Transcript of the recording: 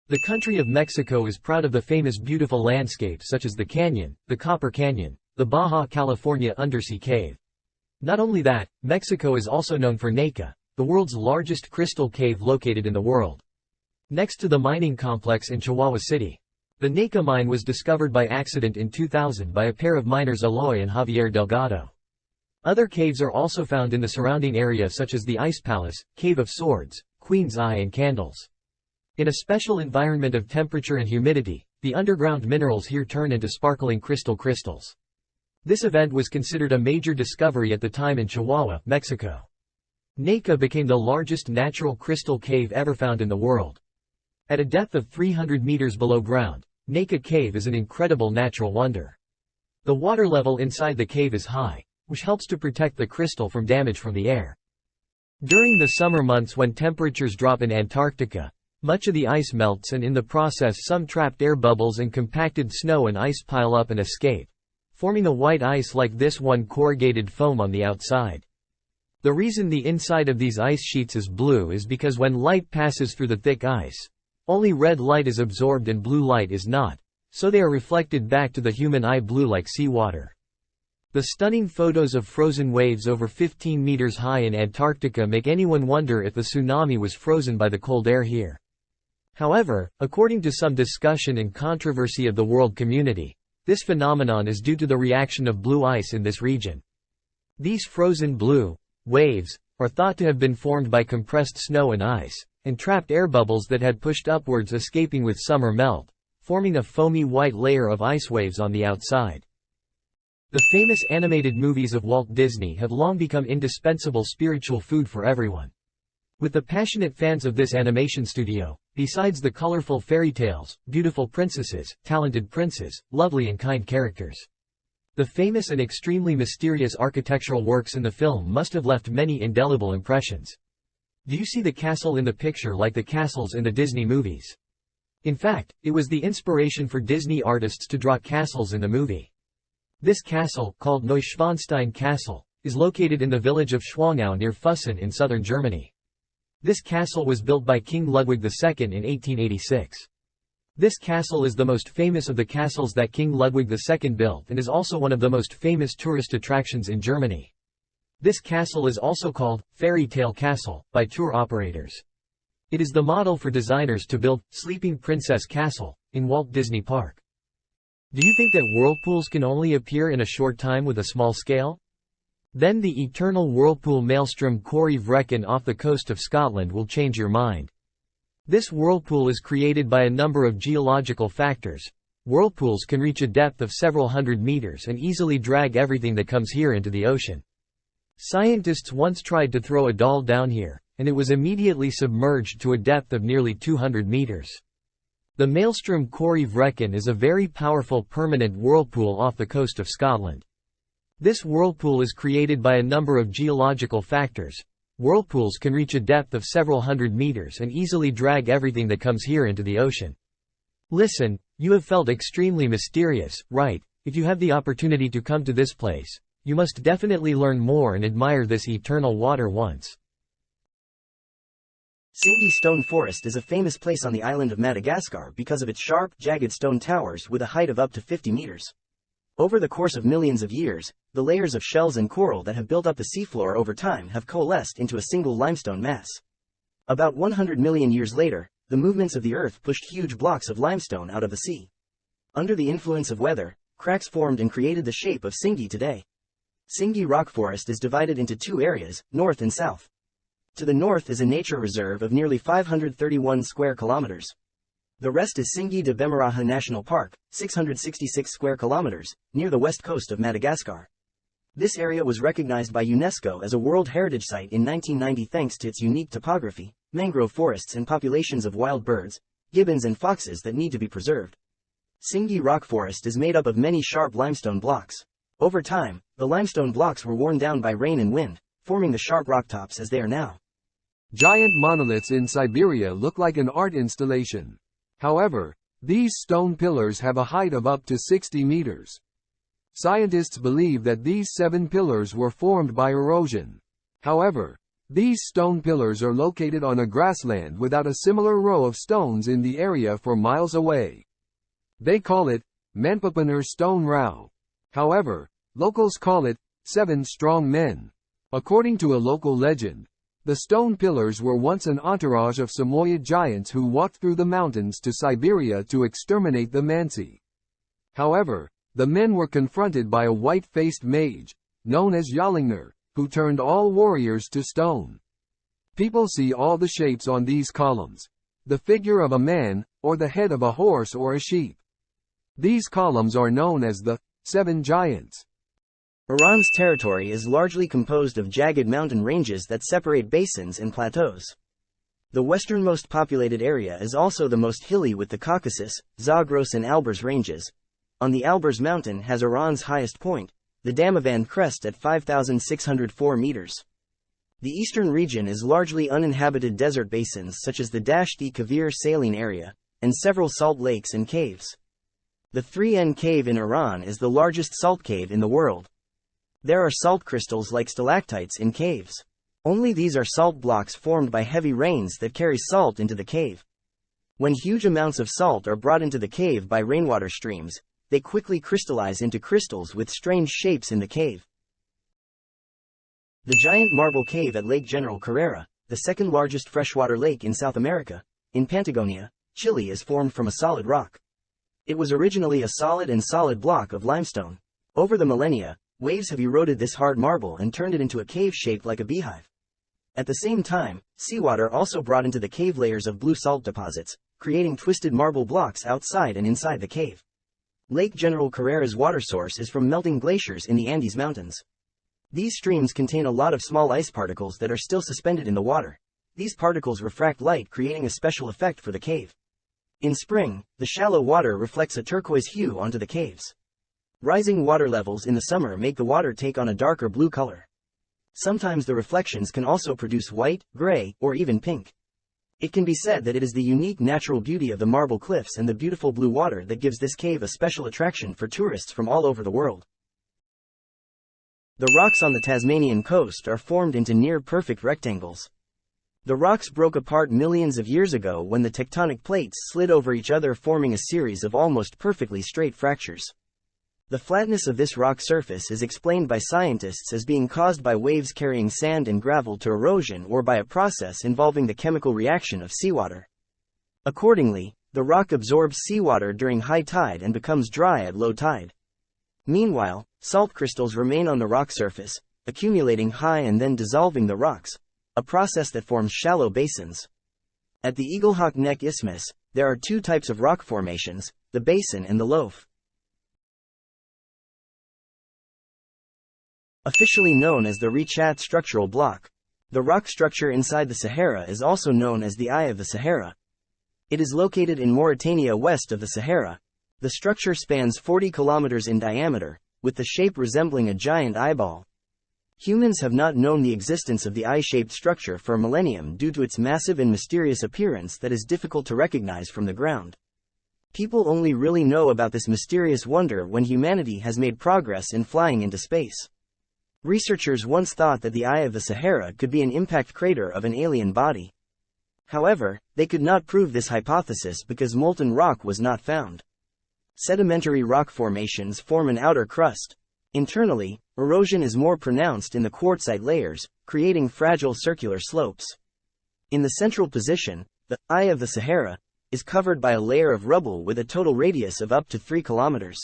The country of Mexico is proud of the famous beautiful landscapes such as the Canyon, the Copper Canyon, the Baja California Undersea Cave. Not only that, Mexico is also known for NDK, the world's largest crystal cave located in the world. Next to the mining complex in Chihuahua City. The NDK mine was discovered by accident in 2000 by a pair of miners Eloy and Javier Delgado. Other caves are also found in the surrounding area such as the Ice Palace, Cave of Swords, Queen's Eye and Candles. In a special environment of temperature and humidity, the underground minerals here turn into sparkling crystals. This event was considered a major discovery at the time in Chihuahua, Mexico. NDK became the largest natural crystal cave ever found in the world. At a depth of 300 meters below ground, NDK Cave is an incredible natural wonder. The water level inside the cave is high, which helps to protect the crystal from damage from the air. During the summer months when temperatures drop in Antarctica, much of the ice melts and in the process some trapped air bubbles and compacted snow and ice pile up and escape, forming a white ice like this one corrugated foam on the outside. The reason the inside of these ice sheets is blue is because when light passes through the thick ice, only red light is absorbed and blue light is not, so they are reflected back to the human eye blue like seawater. The stunning photos of frozen waves over 15 meters high in Antarctica make anyone wonder if the tsunami was frozen by the cold air here. However, according to some discussion and controversy of the world community, this phenomenon is due to the reaction of blue ice in this region. These frozen blue waves are thought to have been formed by compressed snow and ice, and trapped air bubbles that had pushed upwards escaping with summer melt, forming a foamy white layer of ice waves on the outside. The famous animated movies of Walt Disney have long become indispensable spiritual food for everyone. With the passionate fans of this animation studio, besides the colorful fairy tales, beautiful princesses, talented princes, lovely and kind characters. The famous and extremely mysterious architectural works in the film must have left many indelible impressions. Do you see the castle in the picture like the castles in the Disney movies? In fact, it was the inspiration for Disney artists to draw castles in the movie. This castle, called Neuschwanstein Castle, is located in the village of Schwangau near Füssen in southern Germany. This castle was built by King Ludwig II in 1886. This castle is the most famous of the castles that King Ludwig II built and is also one of the most famous tourist attractions in Germany. This castle is also called Fairy Tale Castle by tour operators. It is the model for designers to build Sleeping Princess Castle in Walt Disney Park. Do you think that whirlpools can only appear in a short time with a small scale? Then the eternal whirlpool Maelstrom Corrie Vrecken off the coast of Scotland will change your mind. This whirlpool is created by a number of geological factors. Whirlpools can reach a depth of several hundred meters and easily drag everything that comes here into the ocean. Scientists once tried to throw a doll down here, and it was immediately submerged to a depth of nearly 200 meters. The Maelstrom Corrie Vrecken is a very powerful permanent whirlpool off the coast of Scotland. This whirlpool is created by a number of geological factors. Whirlpools can reach a depth of several hundred meters and easily drag everything that comes here into the ocean. Listen, you have felt extremely mysterious, right? If you have the opportunity to come to this place, you must definitely learn more and admire this eternal water once. Singhi Stone Forest is a famous place on the island of Madagascar because of its sharp, jagged stone towers with a height of up to 50 meters. Over the course of millions of years, the layers of shells and coral that have built up the seafloor over time have coalesced into a single limestone mass. About 100 million years later, the movements of the earth pushed huge blocks of limestone out of the sea. Under the influence of weather, cracks formed and created the shape of Singhi today. Singhi Rock Forest is divided into two areas, north and south. To the north is a nature reserve of nearly 531 square kilometers. The rest is Singhi de Bemaraha National Park, 666 square kilometers, near the west coast of Madagascar. This area was recognized by UNESCO as a World Heritage Site in 1990 thanks to its unique topography, mangrove forests and populations of wild birds, gibbons and foxes that need to be preserved. Singhi Rock Forest is made up of many sharp limestone blocks. Over time, the limestone blocks were worn down by rain and wind, forming the sharp rock tops as they are now. Giant monoliths in Siberia look like an art installation. However, these stone pillars have a height of up to 60 meters. Scientists believe that these 7 pillars were formed by erosion. However, These stone pillars are located on a grassland without a similar row of stones in the area for miles away. They call it Manpapaner Stone Row. However, locals call it Seven Strong Men. According to a local legend, the stone pillars were once an entourage of Samoyed giants who walked through the mountains to Siberia to exterminate the Mansi. However, the men were confronted by a white-faced mage, known as Yalingner, who turned all warriors to stone. People see all the shapes on these columns: the figure of a man, or the head of a horse or a sheep. These columns are known as the Seven Giants. Iran's territory is largely composed of jagged mountain ranges that separate basins and plateaus. The westernmost populated area is also the most hilly, with the Caucasus, Zagros and Alborz ranges. On the Alborz mountain has Iran's highest point, the Damavand crest at 5,604 meters. The eastern region is largely uninhabited desert basins such as the Dasht-e-Kavir saline area, and several salt lakes and caves. The 3N cave in Iran is the largest salt cave in the world. There are salt crystals like stalactites in caves. Only these are salt blocks formed by heavy rains that carry salt into the cave. When huge amounts of salt are brought into the cave by rainwater streams, they quickly crystallize into crystals with strange shapes in the cave. The giant marble cave at Lake General Carrera, the second largest freshwater lake in South America, in Patagonia, Chile, is formed from a solid rock. It was originally a solid block of limestone. Over the millennia, waves have eroded this hard marble and turned it into a cave shaped like a beehive. At the same time, seawater also brought into the cave layers of blue salt deposits, creating twisted marble blocks outside and inside the cave. Lake General Carrera's water source is from melting glaciers in the Andes Mountains. These streams contain a lot of small ice particles that are still suspended in the water. These particles refract light, creating a special effect for the cave. In spring, the shallow water reflects a turquoise hue onto the caves. Rising water levels in the summer make the water take on a darker blue color. Sometimes the reflections can also produce white, gray, or even pink. It can be said that it is the unique natural beauty of the marble cliffs and the beautiful blue water that gives this cave a special attraction for tourists from all over the world. The rocks on the Tasmanian coast are formed into near-perfect rectangles. The rocks broke apart millions of years ago when the tectonic plates slid over each other, forming a series of almost perfectly straight fractures. The flatness of this rock surface is explained by scientists as being caused by waves carrying sand and gravel to erosion, or by a process involving the chemical reaction of seawater. Accordingly, the rock absorbs seawater during high tide and becomes dry at low tide. Meanwhile, salt crystals remain on the rock surface, accumulating high and then dissolving the rocks, a process that forms shallow basins. At the Eaglehawk Neck Isthmus, there are two types of rock formations, the basin and the loaf. Officially known as the Richat structural block, the rock structure inside the Sahara is also known as the Eye of the Sahara. It is located in Mauritania west of the Sahara. The structure spans 40 kilometers in diameter, with the shape resembling a giant eyeball. Humans have not known the existence of the eye-shaped structure for a millennium due to its massive and mysterious appearance that is difficult to recognize from the ground. People only really know about this mysterious wonder when humanity has made progress in flying into space. Researchers once thought that the Eye of the Sahara could be an impact crater of an alien body. However, they could not prove this hypothesis because molten rock was not found. Sedimentary rock formations form an outer crust. Internally, erosion is more pronounced in the quartzite layers, creating fragile circular slopes. In the central position, the Eye of the Sahara is covered by a layer of rubble with a total radius of up to 3 kilometers.